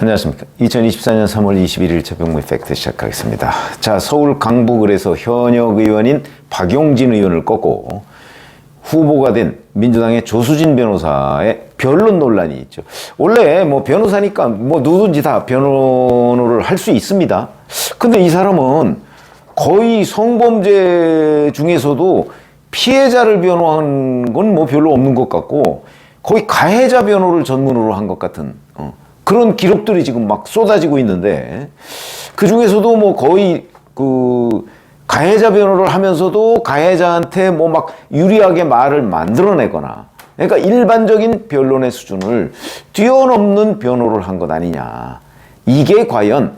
안녕하십니까. 2024년 3월 21일 최병무의 팩트 시작하겠습니다. 자, 서울 강북을에서 현역 의원인 박용진 의원을 꺾고 후보가 된 민주당의 조수진 변호사의 변론 논란이 있죠. 원래 뭐 변호사니까 뭐 누구든지 다 변호를 할 수 있습니다. 근데 이 사람은 거의 성범죄 중에서도 피해자를 변호한 건 뭐 별로 없는 것 같고 거의 가해자 변호를 전문으로 한 것 같은 그런 기록들이 지금 막 쏟아지고 있는데 그 중에서도 뭐 거의 그 가해자 변호를 하면서도 가해자한테 뭐 막 유리하게 말을 만들어내거나 그러니까 일반적인 변론의 수준을 뛰어넘는 변호를 한 것 아니냐. 이게 과연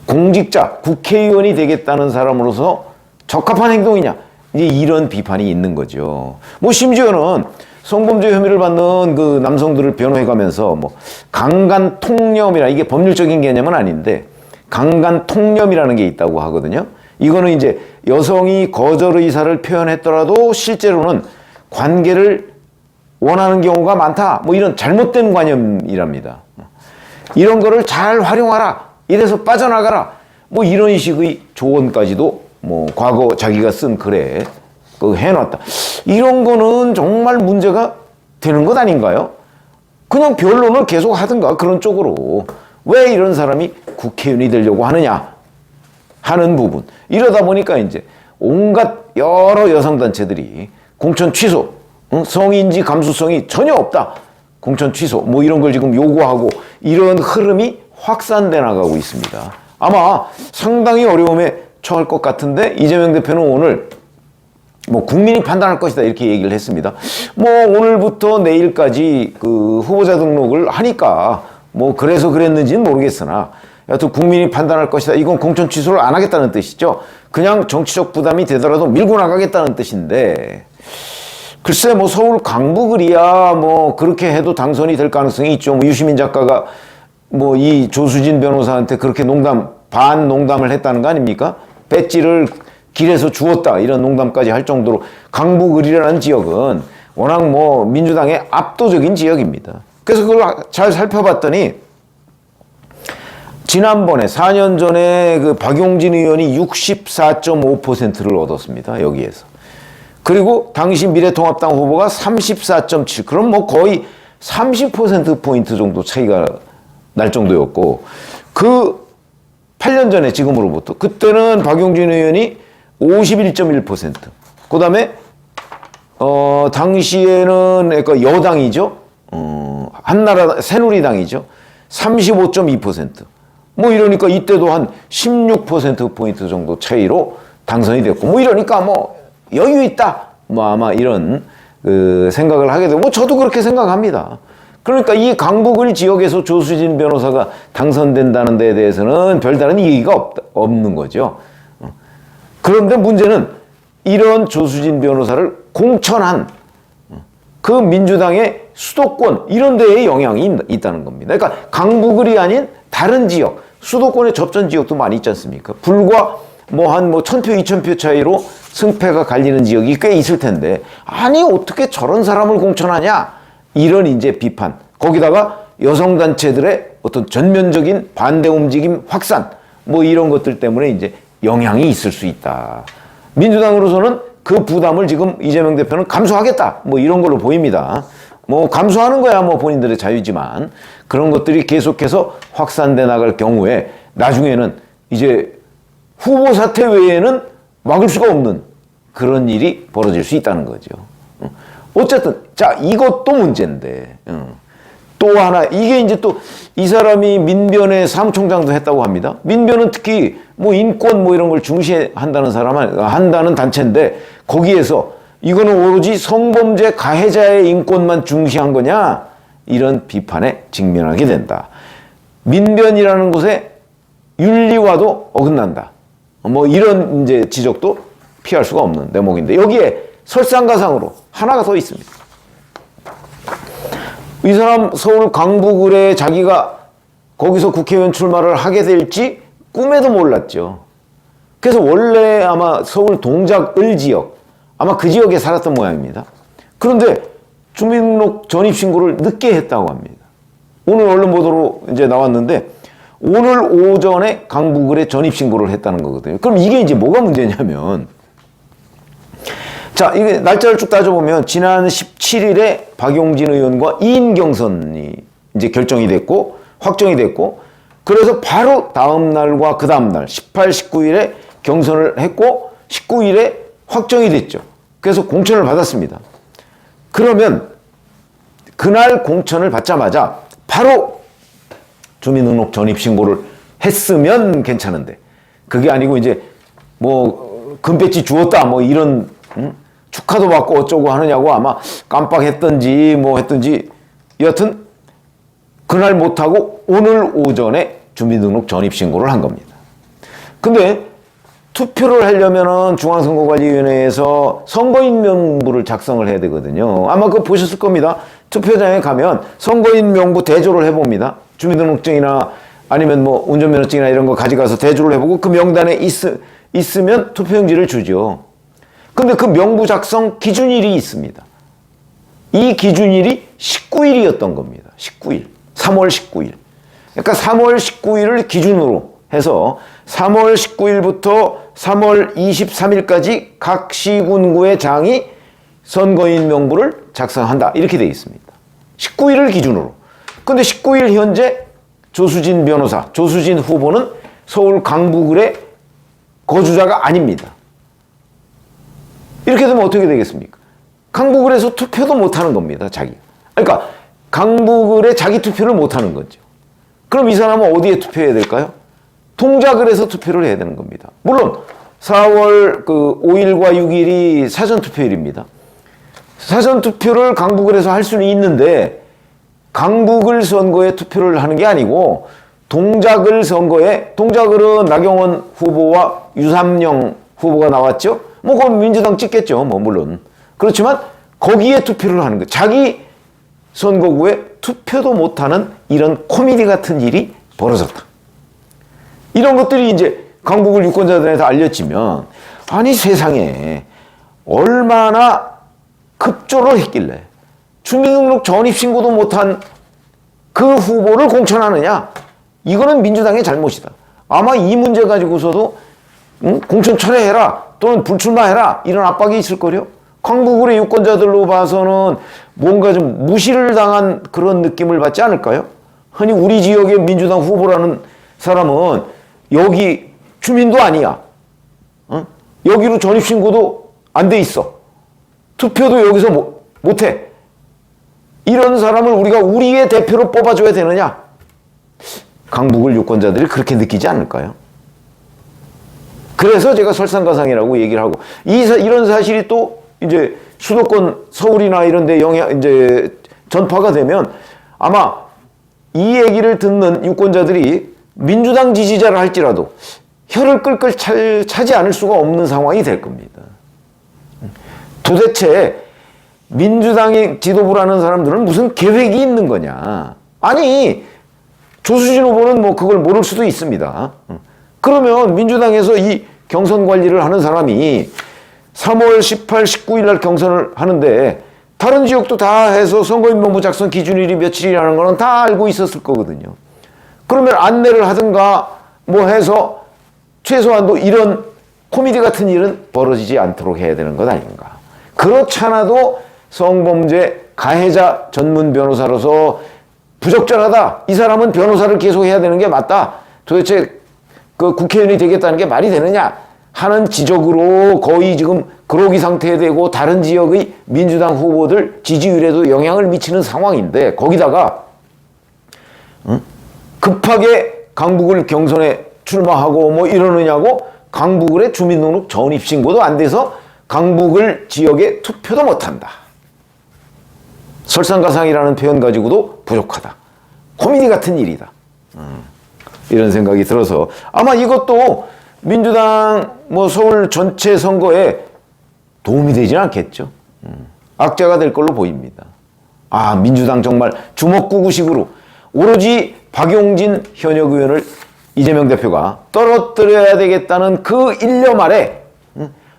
공직자, 국회의원이 되겠다는 사람으로서 적합한 행동이냐. 이제 이런 비판이 있는 거죠. 뭐 심지어는 성범죄 혐의를 받는 그 남성들을 변호해가면서 뭐 강간 통념이라 이게 법률적인 개념은 아닌데 강간 통념이라는 게 있다고 하거든요. 이거는 이제 여성이 거절 의사를 표현했더라도 실제로는 관계를 원하는 경우가 많다. 뭐 이런 잘못된 관념이랍니다. 이런 거를 잘 활용하라. 이래서 빠져나가라. 뭐 이런 식의 조언까지도 뭐 과거 자기가 쓴 글에 해놨다. 이런 거는 정말 문제가 되는 것 아닌가요? 그냥 변론을 계속 하든가 그런 쪽으로 왜 이런 사람이 국회의원이 되려고 하느냐 하는 부분. 이러다 보니까 이제 온갖 여러 여성단체들이 공천 취소, 성인지 감수성이 전혀 없다. 공천 취소 뭐 이런 걸 지금 요구하고 이런 흐름이 확산돼 나가고 있습니다. 아마 상당히 어려움에 처할 것 같은데 이재명 대표는 오늘 뭐 국민이 판단할 것이다 이렇게 얘기를 했습니다. 뭐 오늘부터 내일까지 그 후보자 등록을 하니까 뭐 그래서 그랬는지는 모르겠으나 여하튼 국민이 판단할 것이다. 이건 공천 취소를 안 하겠다는 뜻이죠. 그냥 정치적 부담이 되더라도 밀고 나가겠다는 뜻인데 글쎄 뭐 서울 강북을이야 뭐 그렇게 해도 당선이 될 가능성이 있죠. 뭐 유시민 작가가 뭐 이 조수진 변호사한테 그렇게 반 농담을 했다는 거 아닙니까? 배지를 길에서 주웠다 이런 농담까지 할 정도로 강북을이라는 지역은 워낙 뭐 민주당의 압도적인 지역입니다. 그래서 그걸 잘 살펴봤더니 지난번에 4년 전에 그 박용진 의원이 64.5%를 얻었습니다. 여기에서. 그리고 당시 미래통합당 후보가 34.7. 그럼 뭐 거의 30%포인트 정도 차이가 날 정도였고 그 8년 전에 지금으로부터 그때는 박용진 의원이 51.1%. 그 다음에, 당시에는, 그러니까 여당이죠. 새누리당이죠. 35.2%. 뭐 이러니까 이때도 한 16%포인트 정도 차이로 당선이 됐고, 뭐 이러니까 뭐 여유 있다. 뭐 아마 이런, 생각을 하게 되고, 뭐 저도 그렇게 생각합니다. 그러니까 이 강북을 지역에서 조수진 변호사가 당선된다는 데에 대해서는 별다른 이의가 없는 거죠. 그런데 문제는 이런 조수진 변호사를 공천한 그 민주당의 수도권 이런 데에 영향이 있다는 겁니다. 그러니까 강북을이 아닌 다른 지역, 수도권의 접전 지역도 많이 있지 않습니까? 불과 뭐 한 1000표, 2000표 차이로 승패가 갈리는 지역이 꽤 있을 텐데 아니 어떻게 저런 사람을 공천하냐? 이런 이제 비판. 거기다가 여성단체들의 어떤 전면적인 반대 움직임 확산 뭐 이런 것들 때문에 이제 영향이 있을 수 있다. 민주당으로서는 그 부담을 지금 이재명 대표는 감수하겠다. 뭐 이런 걸로 보입니다. 뭐 감수하는 거야 뭐 본인들의 자유지만 그런 것들이 계속해서 확산돼 나갈 경우에 나중에는 이제 후보 사퇴 외에는 막을 수가 없는 그런 일이 벌어질 수 있다는 거죠. 어쨌든 자 이것도 문제인데 또 하나 이게 이제 또 이 사람이 민변의 사무총장도 했다고 합니다. 민변은 특히 뭐 인권 뭐 이런 걸 중시한다는 한다는 단체인데 거기에서 이거는 오로지 성범죄 가해자의 인권만 중시한 거냐 이런 비판에 직면하게 된다. 민변이라는 곳에 윤리와도 어긋난다. 뭐 이런 이제 지적도 피할 수가 없는 대목인데 여기에 설상가상으로 하나가 더 있습니다. 이 사람 서울 강북을에 자기가 거기서 국회의원 출마를 하게 될지 꿈에도 몰랐죠. 그래서 원래 아마 서울 동작을 지역, 아마 그 지역에 살았던 모양입니다. 그런데 주민등록 전입신고를 늦게 했다고 합니다. 오늘 언론 보도로 이제 나왔는데 오늘 오전에 강북을에 전입신고를 했다는 거거든요. 그럼 이게 이제 뭐가 문제냐면, 자, 이게 날짜를 쭉 따져보면 지난 17일에 박용진 의원과 2인 경선이 이제 결정이 됐고 확정이 됐고, 그래서 바로 다음 날과 그 다음 날 18, 19일에 경선을 했고 19일에 확정이 됐죠. 그래서 공천을 받았습니다. 그러면 그날 공천을 받자마자 바로 주민등록 전입신고를 했으면 괜찮은데, 그게 아니고 이제 뭐 금배지 주었다 뭐 이런 축하도 받고 어쩌고 하느냐고 아마 깜빡했던지 뭐 했던지, 여하튼 그날 못하고 오늘 오전에 주민등록 전입신고를 한 겁니다. 근데 투표를 하려면은 중앙선거관리위원회에서 선거인 명부를 작성을 해야 되거든요. 아마 그거 보셨을 겁니다. 투표장에 가면 선거인 명부 대조를 해봅니다. 주민등록증이나 아니면 뭐 운전면허증이나 이런 거 가져가서 대조를 해보고 그 명단에 있으면 투표용지를 주죠. 근데 그 명부 작성 기준일이 있습니다. 이 기준일이 19일이었던 겁니다. 19일. 3월 19일. 그러니까 3월 19일을 기준으로 해서 3월 19일부터 3월 23일까지 각 시군구의 장이 선거인 명부를 작성한다. 이렇게 되어 있습니다. 19일을 기준으로. 근데 19일 현재 조수진 변호사, 조수진 후보는 서울 강북을의 거주자가 아닙니다. 이렇게 되면 어떻게 되겠습니까? 강북을에서 투표도 못하는 겁니다. 자기가. 그러니까 강북을에 자기 투표를 못하는 거죠. 그럼 이 사람은 어디에 투표해야 될까요? 동작을에서 투표를 해야 되는 겁니다. 물론 4월 5일과 6일이 사전투표일입니다. 사전투표를 강북을에서 할 수는 있는데 강북을 선거에 투표를 하는 게 아니고 동작을 선거에, 동작을은 나경원 후보와 유삼영 후보가 나왔죠. 뭐 그건 민주당 찍겠죠. 뭐 물론. 그렇지만 거기에 투표를 하는 거예요. 자기 선거구에 투표도 못하는 이런 코미디 같은 일이 벌어졌다. 이런 것들이 이제 강북을 유권자들한테 알려지면, 아니 세상에 얼마나 급조를 했길래 주민등록 전입신고도 못한 그 후보를 공천하느냐. 이거는 민주당의 잘못이다. 아마 이 문제 가지고서도 공천 철회해라 또는 불출마해라 이런 압박이 있을 거요. 강북을의 유권자들로 봐서는 뭔가 좀 무시를 당한 그런 느낌을 받지 않을까요? 아니 우리 지역의 민주당 후보라는 사람은 여기 주민도 아니야. 여기로 전입신고도 안 돼 있어. 투표도 여기서 못해. 이런 사람을 우리가 우리의 대표로 뽑아줘야 되느냐? 강북을 유권자들이 그렇게 느끼지 않을까요? 그래서 제가 설상가상이라고 얘기를 하고, 이런 사실이 또 이제 수도권 서울이나 이런 데 이제 전파가 되면 아마 이 얘기를 듣는 유권자들이 민주당 지지자를 할지라도 혀를 끌끌 차지 않을 수가 없는 상황이 될 겁니다. 도대체 민주당의 지도부라는 사람들은 무슨 계획이 있는 거냐? 아니, 조수진 후보는 뭐 그걸 모를 수도 있습니다. 그러면 민주당에서 이 경선 관리를 하는 사람이 3월 18, 19일 날 경선을 하는데 다른 지역도 다 해서 선거인 명부 작성 기준일이 며칠이라는 거는 다 알고 있었을 거거든요. 그러면 안내를 하든가 뭐 해서 최소한도 이런 코미디 같은 일은 벌어지지 않도록 해야 되는 것 아닌가. 그렇지 않아도 성범죄 가해자 전문 변호사로서 부적절하다. 이 사람은 변호사를 계속 해야 되는 게 맞다. 도대체 그 국회의원이 되겠다는 게 말이 되느냐 하는 지적으로 거의 지금 그러기 상태에 되고 다른 지역의 민주당 후보들 지지율에도 영향을 미치는 상황인데, 거기다가 급하게 강북을 경선에 출마하고 뭐 이러느냐고 강북을의 주민등록 전입신고도 안 돼서 강북을 지역에 투표도 못한다. 설상가상이라는 표현 가지고도 부족하다. 코미디 같은 일이다. 이런 생각이 들어서 아마 이것도 민주당 뭐 서울 전체 선거에 도움이 되지는 않겠죠. 악재가 될 걸로 보입니다. 아, 민주당 정말 주먹구구식으로 오로지 박용진 현역 의원을 이재명 대표가 떨어뜨려야 되겠다는 그 일념 아래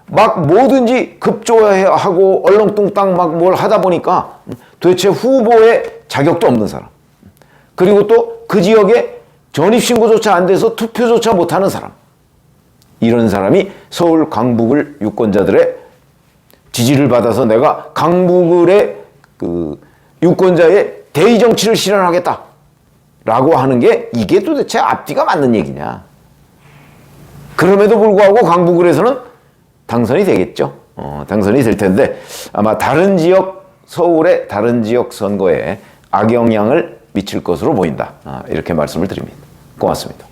막 뭐든지 급조하고 얼렁뚱땅 막 뭘 하다 보니까 도대체 후보의 자격도 없는 사람, 그리고 또 그 지역에 전입신고조차 안 돼서 투표조차 못하는 사람, 이런 사람이 서울 강북을 유권자들의 지지를 받아서 내가 강북을의 그 유권자의 대의 정치를 실현하겠다 라고 하는 게 이게 도대체 앞뒤가 맞는 얘기냐. 그럼에도 불구하고 강북을에서는 당선이 되겠죠. 당선이 될 텐데 아마 다른 지역, 서울의 다른 지역 선거에 악영향을 미칠 것으로 보인다. 이렇게 말씀을 드립니다. 고맙습니다.